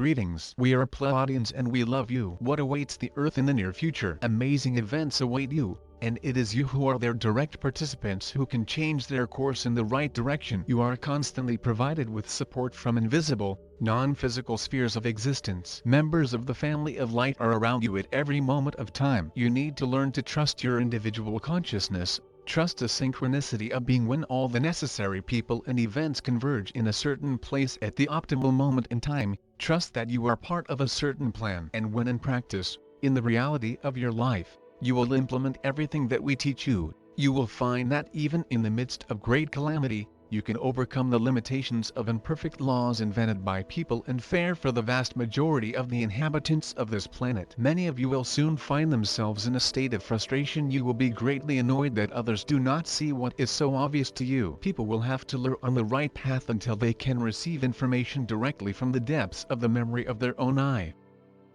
greetings. We are Pleiadians and we love you. What awaits the Earth in the near future? Amazing events await you, and it is you who are their direct participants who can change their course in the right direction. You are constantly provided with support from invisible, non-physical spheres of existence. Members of the family of light are around you at every moment of time. You need to learn to trust your individual consciousness. Trust the synchronicity of being when all the necessary people and events converge in a certain place at the optimal moment in time. Trust that you are part of a certain plan. And when in practice, in the reality of your life, you will implement everything that we teach you, you will find that even in the midst of great calamity, you can overcome the limitations of imperfect laws invented by people and fair for the vast majority of the inhabitants of this planet. Many of you will soon find themselves in a state of frustration. You will be greatly annoyed that others do not see what is so obvious to you. People will have to learn on the right path until they can receive information directly from the depths of the memory of their own eye.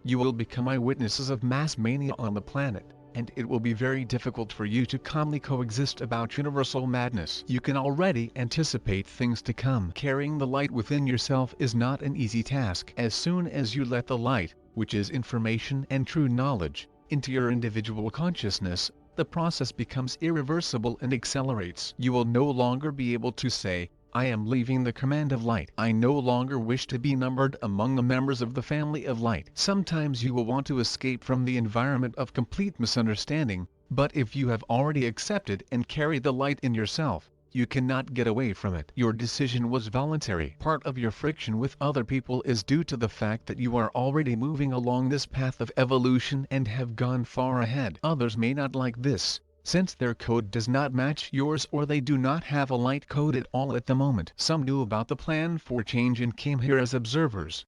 You will become eyewitnesses of mass mania on the planet, and it will be very difficult for you to calmly coexist about universal madness. You can already anticipate things to come. Carrying the light within yourself is not an easy task. As soon as you let the light, which is information and true knowledge, into your individual consciousness, the process becomes irreversible and accelerates. You will no longer be able to say, I am leaving the command of light. I no longer wish to be numbered among the members of the family of light. Sometimes you will want to escape from the environment of complete misunderstanding, but if you have already accepted and carried the light in yourself, you cannot get away from it. Your decision was voluntary. Part of your friction with other people is due to the fact that you are already moving along this path of evolution and have gone far ahead. Others may not like this, since their code does not match yours or they do not have a light code at all at the moment. Some knew about the plan for change and came here as observers.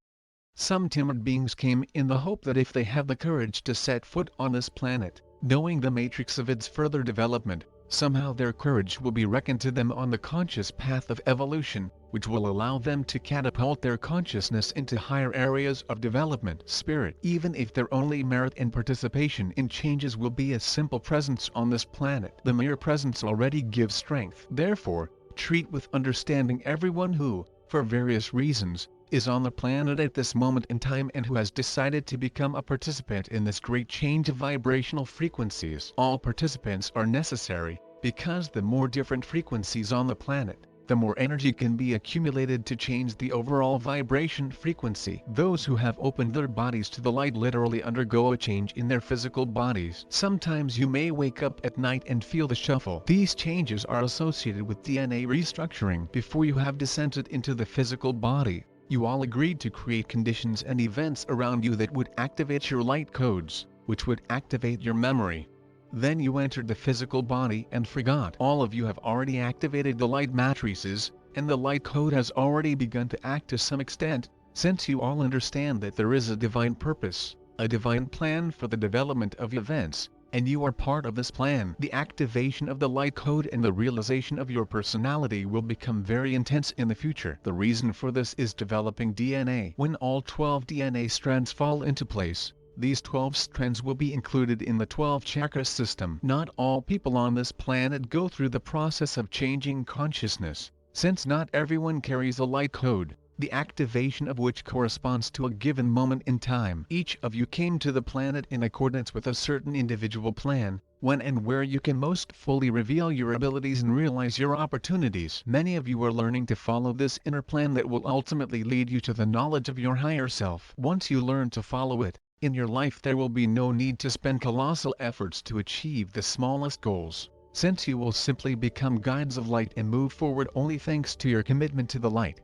Some timid beings came in the hope that if they have the courage to set foot on this planet, knowing the matrix of its further development, somehow their courage will be reckoned to them on the conscious path of evolution, which will allow them to catapult their consciousness into higher areas of development. Spirit, even if their only merit and participation in changes will be a simple presence on this planet, the mere presence already gives strength. Therefore, treat with understanding everyone who, for various reasons, is on the planet at this moment in time and who has decided to become a participant in this great change of vibrational frequencies. All participants are necessary, because the more different frequencies on the planet, the more energy can be accumulated to change the overall vibration frequency. Those who have opened their bodies to the light literally undergo a change in their physical bodies. Sometimes you may wake up at night and feel the shuffle. These changes are associated with DNA restructuring. Before you have descended into the physical body, you all agreed to create conditions and events around you that would activate your light codes, which would activate your memory. Then you entered the physical body and forgot. All of you have already activated the light matrices, and the light code has already begun to act to some extent, since you all understand that there is a divine purpose, a divine plan for the development of events, and you are part of this plan. The activation of the light code and the realization of your personality will become very intense in the future. The reason for this is developing DNA. When all 12 DNA strands fall into place, these 12 strands will be included in the 12 chakra system. Not all people on this planet go through the process of changing consciousness, since not everyone carries a light code, the activation of which corresponds to a given moment in time. Each of you came to the planet in accordance with a certain individual plan, when and where you can most fully reveal your abilities and realize your opportunities. Many of you are learning to follow this inner plan that will ultimately lead you to the knowledge of your higher self. Once you learn to follow it, in your life there will be no need to spend colossal efforts to achieve the smallest goals, since you will simply become guides of light and move forward only thanks to your commitment to the light.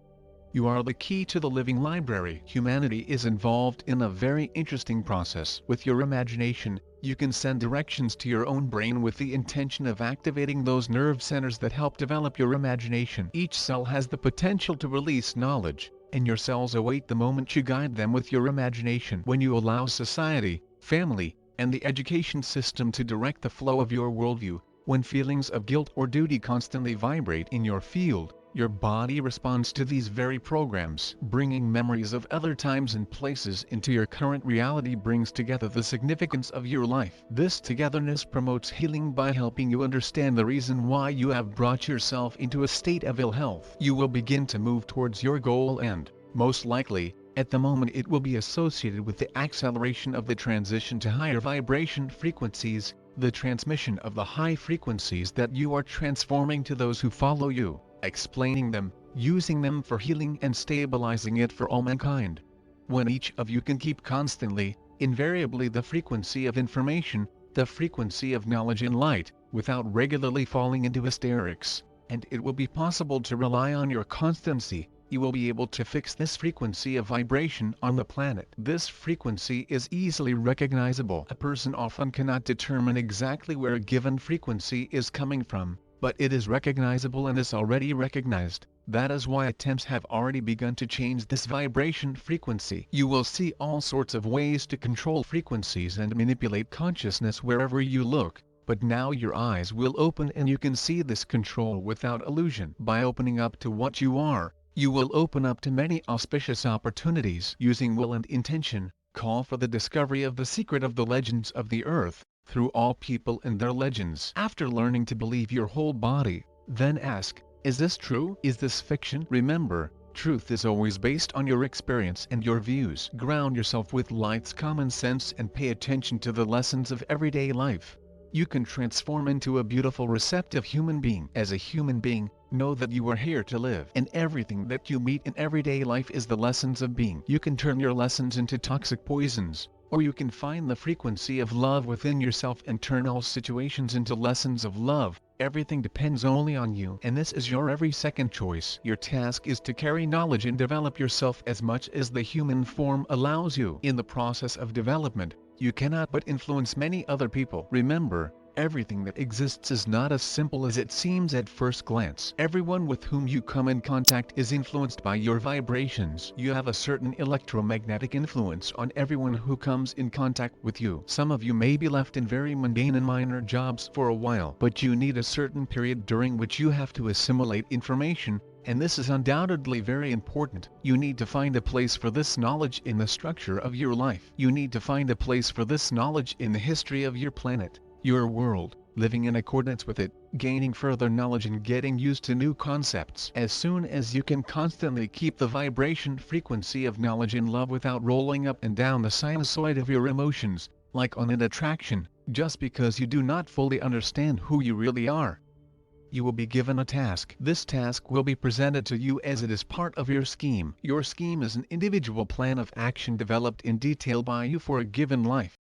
You are the key to the living library. Humanity is involved in a very interesting process. With your imagination, you can send directions to your own brain with the intention of activating those nerve centers that help develop your imagination. Each cell has the potential to release knowledge, and your cells await the moment you guide them with your imagination. When you allow society, family, and the education system to direct the flow of your worldview, when feelings of guilt or duty constantly vibrate in your field, your body responds to these very programs. Bringing memories of other times and places into your current reality brings together the significance of your life. This togetherness promotes healing by helping you understand the reason why you have brought yourself into a state of ill health. You will begin to move towards your goal and, Most likely, at the moment it will be associated with the acceleration of the transition to higher vibration frequencies, the transmission of the high frequencies that you are transforming to those who follow you, explaining them, using them for healing and stabilizing it for all mankind. When each of you can keep constantly, invariably the frequency of information, the frequency of knowledge and light, without regularly falling into hysterics, and it will be possible to rely on your constancy, you will be able to fix this frequency of vibration on the planet. This frequency is easily recognizable. A person often cannot determine exactly where a given frequency is coming from, but it is recognizable and is already recognized. That is why attempts have already begun to change this vibration frequency. You will see all sorts of ways to control frequencies and manipulate consciousness wherever you look, but now your eyes will open and you can see this control without illusion. By opening up to what you are, you will open up to many auspicious opportunities. Using will and intention, call for the discovery of the secret of the legends of the earth, through all people and their legends. After learning to believe your whole body, then ask, is this true? Is this fiction? Remember, truth is always based on your experience and your views. Ground yourself with light's common sense and pay attention to the lessons of everyday life. You can transform into a beautiful receptive human being. As a human being, know that you are here to live. And everything that you meet in everyday life is the lessons of being. You can turn your lessons into toxic poisons, or you can find the frequency of love within yourself and turn all situations into lessons of love. Everything depends only on you, and this is your every second choice. Your task is to carry knowledge and develop yourself as much as the human form allows you. In the process of development, you cannot but influence many other people. Remember, everything that exists is not as simple as it seems at first glance. Everyone with whom you come in contact is influenced by your vibrations. You have a certain electromagnetic influence on everyone who comes in contact with you. Some of you may be left in very mundane and minor jobs for a while, but you need a certain period during which you have to assimilate information, and this is undoubtedly very important. You need to find a place for this knowledge in the structure of your life. You need to find a place for this knowledge in the history of your planet, your world, living in accordance with it, gaining further knowledge and getting used to new concepts. As soon as you can constantly keep the vibration frequency of knowledge and love without rolling up and down the sinusoid of your emotions, like on an attraction, just because you do not fully understand who you really are, you will be given a task. This task will be presented to you as it is part of your scheme. Your scheme is an individual plan of action developed in detail by you for a given life.